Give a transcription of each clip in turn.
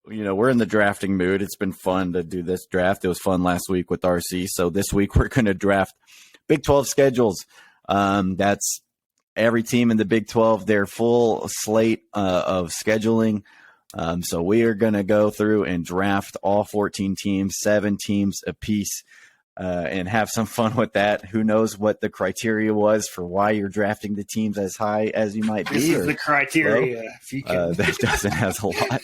we're in the drafting mood. It's been fun to do this draft. It was fun last week with RC. So this week we're going to draft Big 12 schedules. That's every team in the Big 12, their full slate of scheduling. So we are going to go through and draft all 14 teams, 7 teams apiece, and have some fun with that. Who knows what the criteria was for why you're drafting the teams as high as you might be. This is the criteria. If you can. That Dustin has a lot.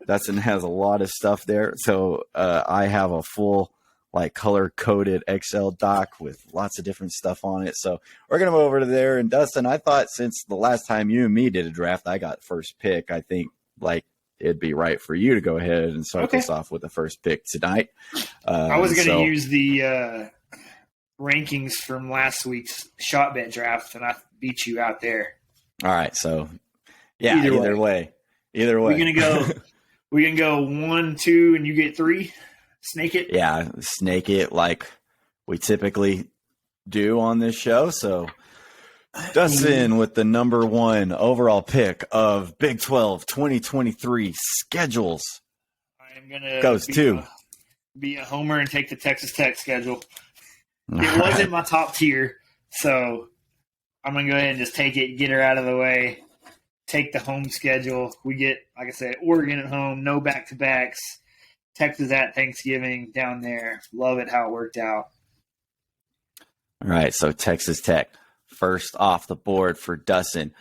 Dustin has a lot of stuff there. So I have a full color-coded Excel doc with lots of different stuff on it. So we're going to move over to there. And Dustin, I thought since the last time you and me did a draft, I got first pick. I think it'd be right for you to go ahead and start this off with the first pick tonight. I was going to use the rankings from last week's shot bet draft, and I beat you out there. All right. So, yeah, either way. We're going to go 1, 2, and you get 3. Snake it? Yeah, snake it like we typically do on this show. So, Dustin with the number 1 overall pick of Big 12 2023 schedules. I am going to be a homer and take the Texas Tech schedule. It wasn't my top tier, so I'm going to go ahead and just take it, get her out of the way, take the home schedule. We get, like I said, Oregon at home, no back-to-backs. Texas at Thanksgiving down there. Love it how it worked out. All right, so Texas Tech first off the board for Dustin.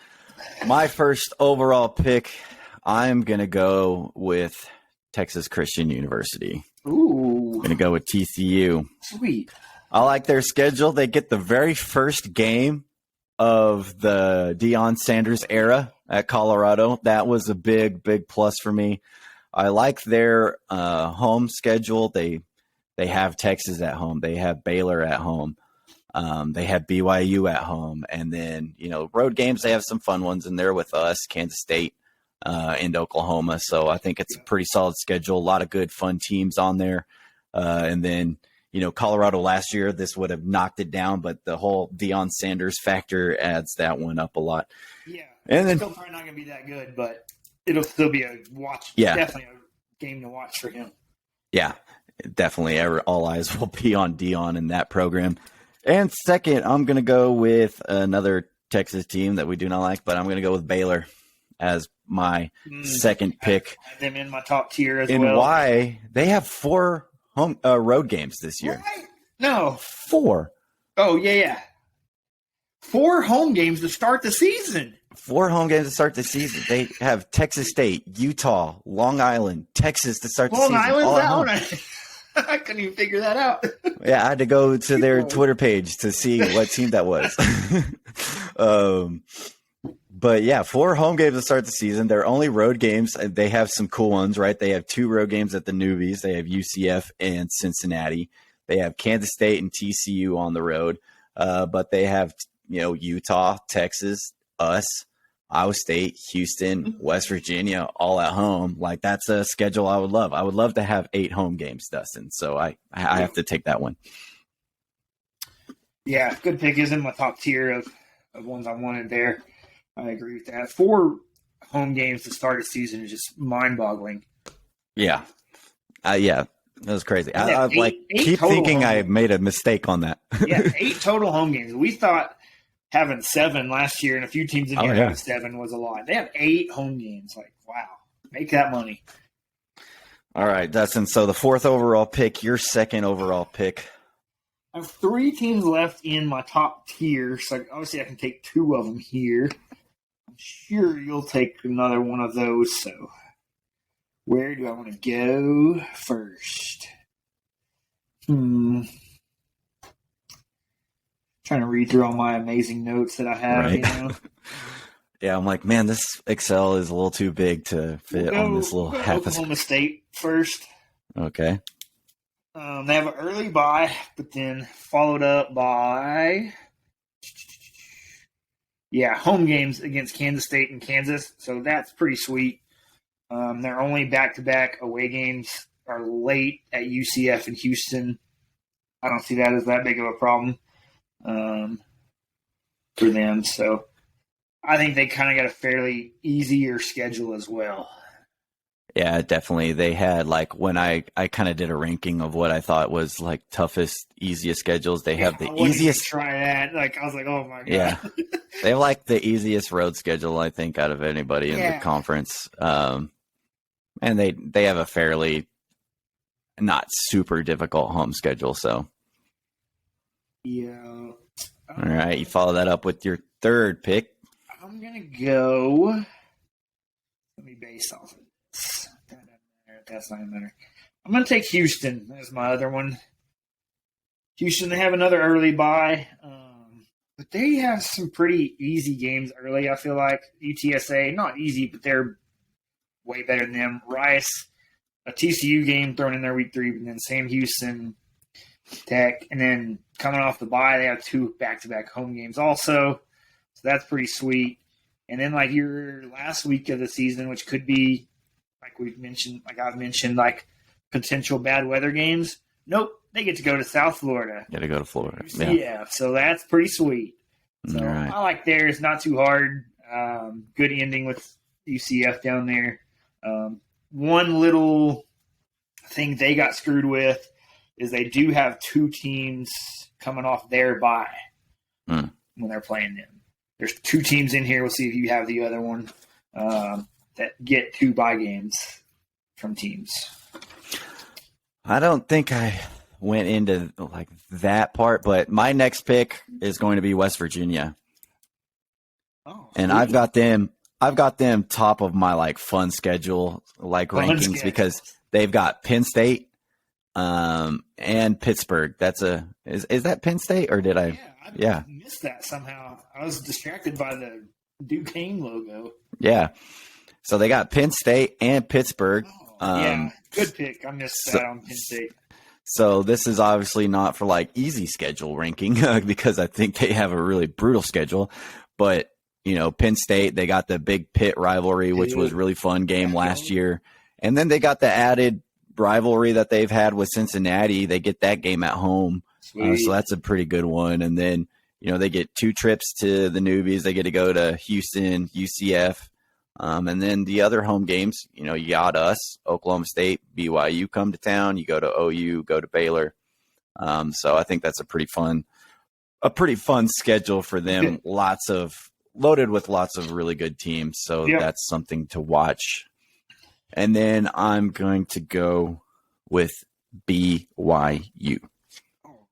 My first overall pick, I'm going to go with Texas Christian University. Ooh. I'm going to go with TCU. Sweet. I like their schedule. They get the very first game of the Deion Sanders era at Colorado. That was a big, big plus for me. I like their home schedule. They have Texas at home. They have Baylor at home. They have BYU at home. And then, road games, they have some fun ones in there with us, Kansas State and Oklahoma. So I think it's a pretty solid schedule. A lot of good, fun teams on there. And then, Colorado last year, this would have knocked it down, but the whole Deion Sanders factor adds that one up a lot. Yeah. And then, still probably not going to be that good, but it'll still be a watch. Yeah. Definitely a game to watch for him. Yeah, definitely. All eyes will be on Deion in that program. And second, I'm going to go with another Texas team that we do not like, but I'm going to go with Baylor as my second pick. I have them in my top tier as well. And why? They have 4 home road games this year. What? No. 4. Oh, yeah. 4 home games to start the season. 4 home games to start the season. They have Texas State, Utah, Long Island, Texas to start the season. Long Island's that one? I couldn't even figure that out. Yeah, I had to go to their Twitter page to see what team that was. But yeah, 4 home games to start the season. They're only road games. They have some cool ones, right? They have 2 road games at the Newbies. They have UCF and Cincinnati. They have Kansas State and TCU on the road. But they have, Utah, Texas, us, Iowa State, Houston, West Virginia, all at home. That's a schedule I would love. I would love to have 8 home games, Dustin. So I have to take that one. Yeah, good pick. Is in my top tier of ones I wanted there. I agree with that. 4 home games to start a season is just mind-boggling. Yeah. That was crazy. Yeah, I keep thinking I made a mistake on that. Yeah, 8 total home games. We thought having 7 last year and a few teams in here having 7 was a lot. They have 8 home games. Wow. Make that money. All right, Dustin. So the 4th overall pick, your 2nd overall pick. I have 3 teams left in my top tier, so obviously I can take 2 of them here. I'm sure you'll take another one of those, so where do I want to go first? Trying to read through all my amazing notes that I have, right. Yeah, I'm like, man, this Excel is a little too big to fit on this little half. Oklahoma State first. Okay. They have an early bye, but then followed up by home games against Kansas State and Kansas. So that's pretty sweet. Their only back-to-back away games are late at UCF and Houston. I don't see that as that big of a problem for them. So I think they kind of got a fairly easier schedule as well. Yeah, definitely. They had like when I kind of did a ranking of what I thought was like toughest, easiest schedules. They have the I wouldn't even easiest. try that. Like I was like, oh my god. Yeah, they have like the easiest road schedule I think out of anybody in the Yeah. conference. And they have a fairly not super difficult home schedule. So Yeah. all right, you follow that up with your third pick. I'm gonna go. Let me base off of this. That doesn't matter. That's not gonna matter. I'm gonna take Houston as my other one. Houston, they have another early bye, but they have some pretty easy games early. I feel like UTSA, not easy, but they're way better than them. Rice, a TCU game thrown in there week 3, and then Sam Houston, Tech, and then coming off the bye, they have 2 back-to-back home games also, so that's pretty sweet. And then like your last week of the season, which could be like we've mentioned, like I've mentioned, like potential bad weather games. Nope, they get to go to South Florida. Got to go to Florida. Yeah, so that's pretty sweet. So right. I like theirs. Not too hard. Good ending with UCF down there. One little thing they got screwed with is they do have 2 teams coming off their bye when they're playing them. There's 2 teams in here. We'll see if you have the other one that get 2 bye games from teams. I don't think I went into like that part, but my next pick is going to be West Virginia. Oh, and sweet. I've got them top of my like fun schedule, like rankings because they've got Penn State and Pittsburgh. That's is that Penn State or did I? Yeah, I missed that somehow. I was distracted by the Duquesne logo. Yeah. So they got Penn State and Pittsburgh. Yeah, good pick. I missed that on Penn State. So this is obviously not for like easy schedule ranking because I think they have a really brutal schedule. But, you know, Penn State, they got the big Pitt rivalry, which was a really fun game last year. And then they got the added rivalry that they've had with Cincinnati. They get that game at home. So that's a pretty good one. And then, you know, they get 2 trips to the newbies. They get to go to Houston, UCF. And then the other home games, you know, you got us, Oklahoma State, BYU come to town. You go to OU, go to Baylor. So I think that's a pretty fun schedule for them. Loaded with lots of really good teams. So that's something to watch. And then I'm going to go with BYU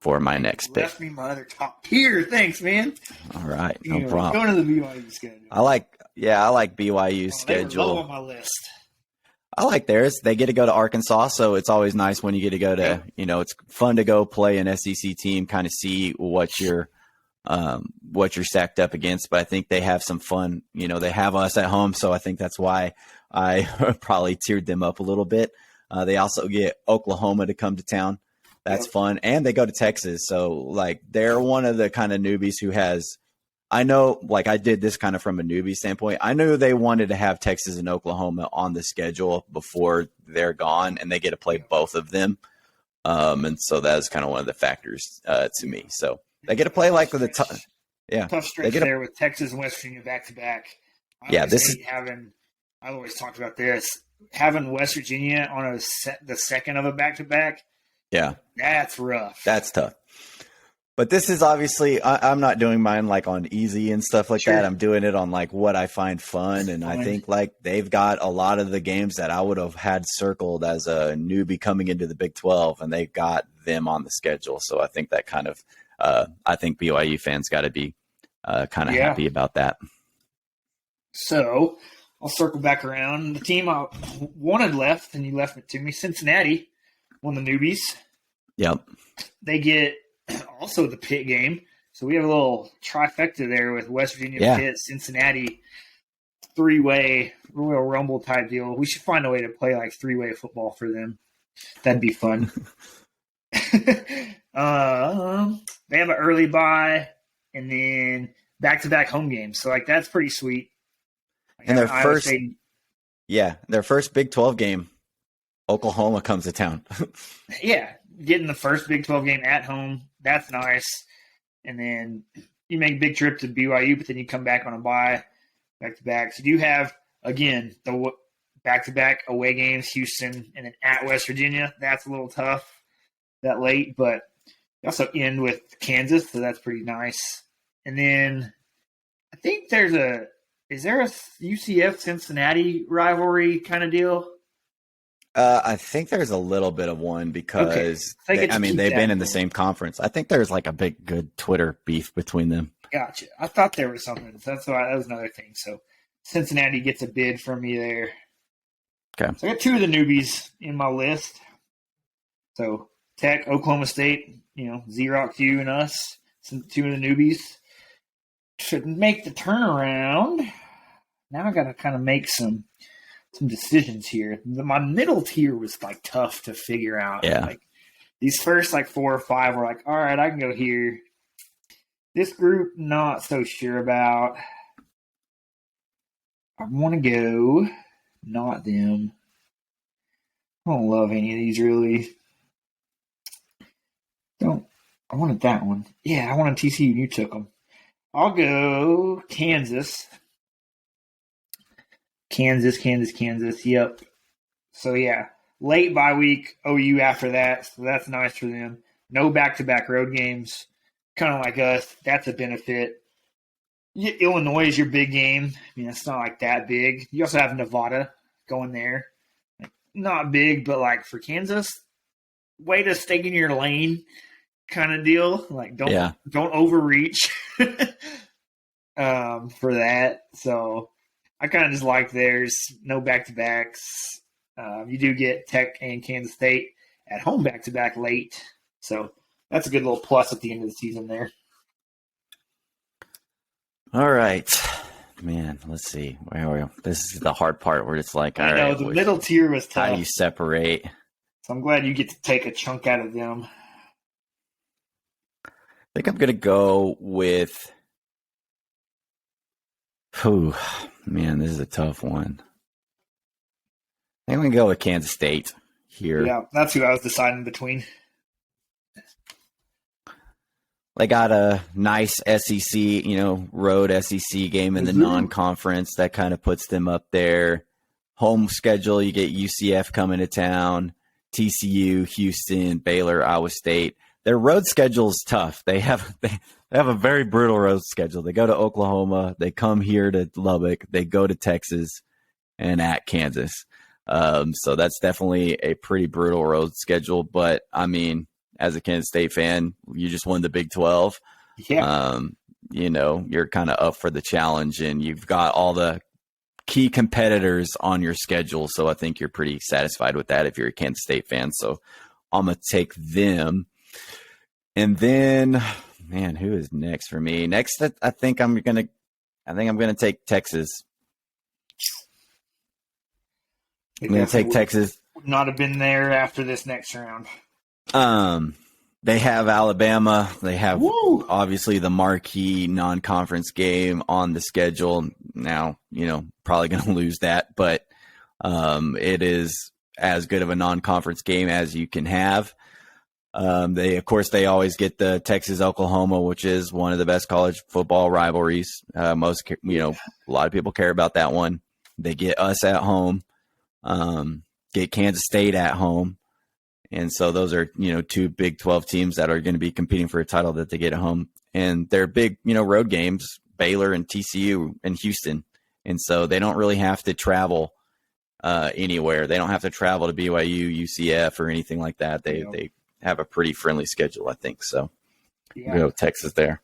for my next pick. Left me my other top tier. Thanks, man. All right, no problem. Going to the BYU schedule. I like BYU's schedule. They were low on my list. I like theirs. They get to go to Arkansas, so it's always nice when you get to go to, you know, it's fun to go play an SEC team, kind of see what you're stacked up against. But I think they have some fun. You know, they have us at home, so I think that's why I probably tiered them up a little bit. They also get Oklahoma to come to town. That's fun. And they go to Texas. So, like, they're one of the kind of newbies who has – I know, like, I did this kind of from a newbie standpoint. I knew they wanted to have Texas and Oklahoma on the schedule before they're gone, and they get to play both of them. And so that's kind of one of the factors to me. So they get to play like the tough stretch there with Texas and West Virginia back-to-back. I've always talked about this. Having West Virginia on the second of a back-to-back, that's rough. That's tough. But this is obviously, I'm not doing mine like on easy and stuff like that. I'm doing it on like what I find fun. And I think like they've got a lot of the games that I would have had circled as a newbie coming into the Big 12, and they got them on the schedule. So I think that kind of, I think BYU fans got to be kind of happy about that. So I'll circle back around. The team I wanted left, and you left it to me, Cincinnati, one of the newbies. Yep. They get also the Pitt game. So we have a little trifecta there with West Virginia, Pitt, Cincinnati, 3-way Royal Rumble type deal. We should find a way to play like 3-way football for them. That'd be fun. They have an early bye and then back-to-back home games. So like that's pretty sweet. Like, and their first Big 12 game, Oklahoma comes to town. Getting the first Big 12 game at home, that's nice. And then you make a big trip to BYU, but then you come back on a bye back-to-back. So you have, again, the back-to-back away games, Houston, and then at West Virginia. That's a little tough that late, but you also end with Kansas, so that's pretty nice. And then I think is there a UCF Cincinnati rivalry kind of deal? I think there's a little bit of one because they've been in the same conference. I think there's like a big, good Twitter beef between them. Gotcha. I thought there was something. So that was another thing. So Cincinnati gets a bid from me there. Okay. So I got two of the newbies in my list. So Tech, Oklahoma State, Xerox, you and us, two of the newbies. Should make the turnaround. Now I got to kind of make some decisions here. My middle tier was like tough to figure out. Yeah. Like these first like 4 or 5 were like, all right, I can go here. This group, not so sure about. I want to go, not them. I don't love any of these really. I wanted that one. Yeah, I wanted TCU and you took them. I'll go Kansas. Kansas. Yep. So, yeah. Late bye week, OU after that. So, that's nice for them. No back-to-back road games. Kind of like us. That's a benefit. Illinois is your big game. I mean, it's not like that big. You also have Nevada going there. Like, not big, but like for Kansas, way to stay in your lane kind of deal. Like, don't overreach for that. So, I kind of just like theirs. No back-to-backs. You do get Tech and Kansas State at home back-to-back late. So that's a good little plus at the end of the season there. All right. Man, let's see. This is the hard part where it's like, I know, the middle tier was tough. How do you separate? So I'm glad you get to take a chunk out of them. I think I'm going to go with man, this is a tough one. I think I'm going to go with Kansas State here. Yeah, that's who I was deciding between. They got a nice SEC, road SEC game in the non-conference. That kind of puts them up there. Home schedule, you get UCF coming to town, TCU, Houston, Baylor, Iowa State. Their road schedule is tough. They have a very brutal road schedule. They go to Oklahoma, they come here to Lubbock, they go to Texas, and at Kansas. So that's definitely a pretty brutal road schedule. But I mean, as a Kansas State fan, you just won the Big 12. Yeah. You're kind of up for the challenge, and you've got all the key competitors on your schedule. So I think you're pretty satisfied with that if you're a Kansas State fan. So I'm going to take them. And then, man, who is next for me? Next, I think I'm going to take Texas. I'm going to take Texas. Would not have been there after this next round. They have Alabama. They have obviously the marquee non-conference game on the schedule. Now, probably going to lose that, but it is as good of a non-conference game as you can have. They always get the Texas-Oklahoma, which is one of the best college football rivalries. A lot of people care about that one. They get us at home, get Kansas State at home. And so those are, two Big 12 teams that are going to be competing for a title that they get at home. And they're big, road games, Baylor and TCU and Houston. And so they don't really have to travel anywhere. They don't have to travel to BYU, UCF, or anything like that. They have a pretty friendly schedule, I think. So Texas there.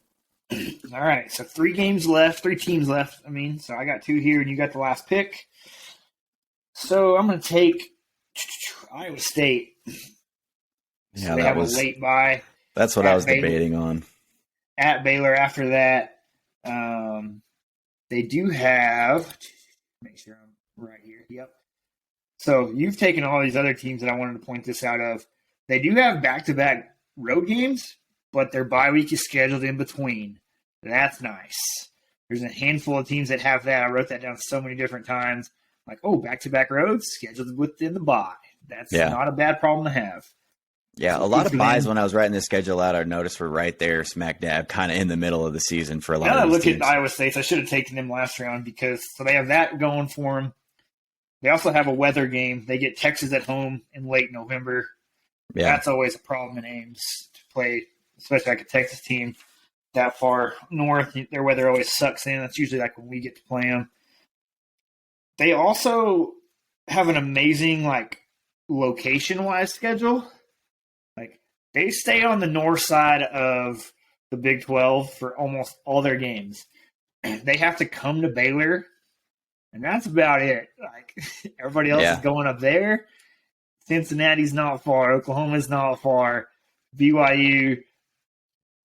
All right. So 3 teams left. So I got 2 here and you got the last pick. So I'm going to take Iowa State. Yeah, they have a late bye. That's what I was debating on. At Baylor after that. They do have – make sure I'm right here. Yep. So you've taken all these other teams that I wanted to point this out of. They do have back-to-back road games, but their bye week is scheduled in between. That's nice. There's a handful of teams that have that. I wrote that down so many different times. Like, back-to-back roads scheduled within the bye. That's not a bad problem to have. Yeah, a lot of buys when I was writing this schedule out, I noticed were right there, smack dab, kind of in the middle of the season for a lot of these teams. Now I look at Iowa State, I should have taken them last round because they have that going for them. They also have a weather game. They get Texas at home in late November. Yeah. That's always a problem in Ames to play, especially like a Texas team that far north. Their weather always sucks in. That's usually like when we get to play them. They also have an amazing like location-wise schedule. Like they stay on the north side of the Big 12 for almost all their games. They have to come to Baylor, and that's about it. Like everybody else is going up there. Cincinnati's not far. Oklahoma's not far. BYU,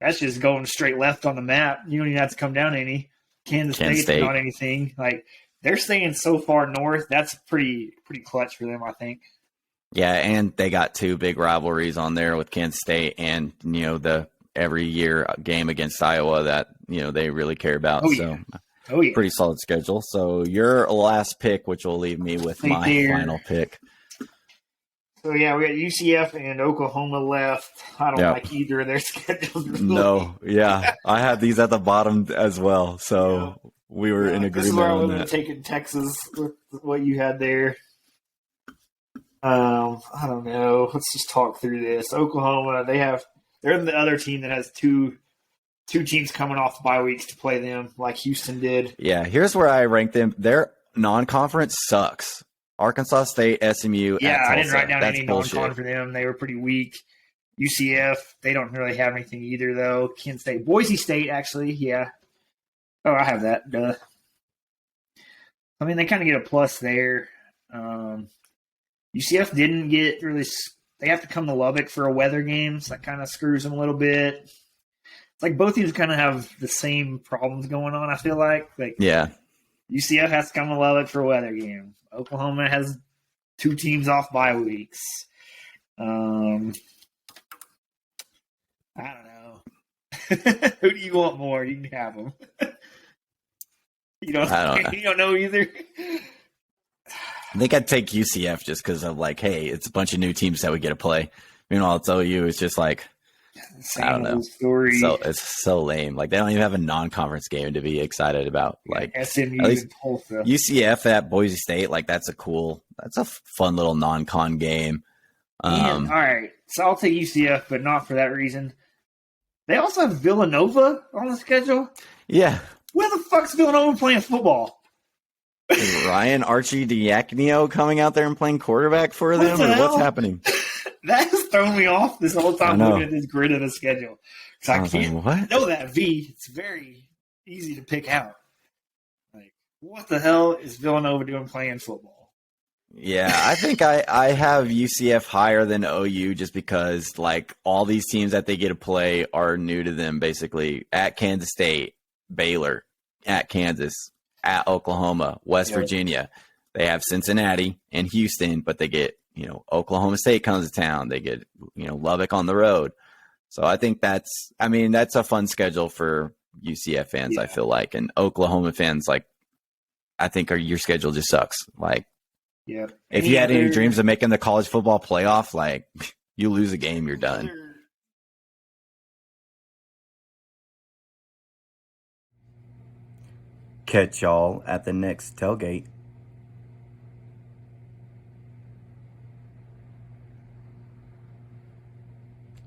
that's just going straight left on the map. You don't even have to come down any. Kansas State's not anything. Like they're staying so far north. That's pretty clutch for them, I think. Yeah, and they got two big rivalries on there with Kansas State and the every year game against Iowa that they really care about. Pretty solid schedule. So your last pick, which will leave me with my final pick. So yeah, we got UCF and Oklahoma left. I don't like either of their schedules. Really. No, yeah, I had these at the bottom as well. So we were in agreement. This is where I would have taken Texas with what you had there. I don't know. Let's just talk through this. Oklahoma, they're the other team that has two teams coming off bye weeks to play them, like Houston did. Yeah, here's where I rank them. Their non-conference sucks. Arkansas State, SMU. Yeah, I didn't write down any non-con for them. They were pretty weak. UCF, they don't really have anything either, though. Kent State, Boise State, actually, yeah. Oh, I have that. Duh. I mean, they kind of get a plus there. UCF didn't get really. They have to come to Lubbock for a weather game, so that kind of screws them a little bit. It's like both teams kind of have the same problems going on, I feel like. Yeah. UCF has to come to Lubbock for a weather game. Oklahoma has two teams off bye weeks. I don't know. Who do you want more? You can have them. You don't know either? I think I'd take UCF just because of hey, it's a bunch of new teams that we get to play. Meanwhile, it's OU. It's just I don't know. Story. So it's so lame. They don't even have a non-conference game to be excited about. SMU at least Tulsa. UCF at Boise State. That's a fun little non-con game. All right, so I'll take UCF, but not for that reason. They also have Villanova on the schedule. Yeah. Where the fuck's Villanova playing football? Ryan Arcidiacono coming out there and playing quarterback for them, or what's happening? That has thrown me off this whole time looking at this grid of the schedule. Because I can't know that V. It's very easy to pick out. What the hell is Villanova doing playing football? Yeah, I think I have UCF higher than OU just because all these teams that they get to play are new to them. Basically, at Kansas State, Baylor, at Kansas, at Oklahoma, West Virginia. They have Cincinnati and Houston, but they get, Oklahoma State comes to town. They get, Lubbock on the road. So I think that's a fun schedule for UCF fans, I feel like. And Oklahoma fans, I think your schedule just sucks. If you had any dreams of making the college football playoff, you lose a game, you're done. Catch y'all at the next tailgate.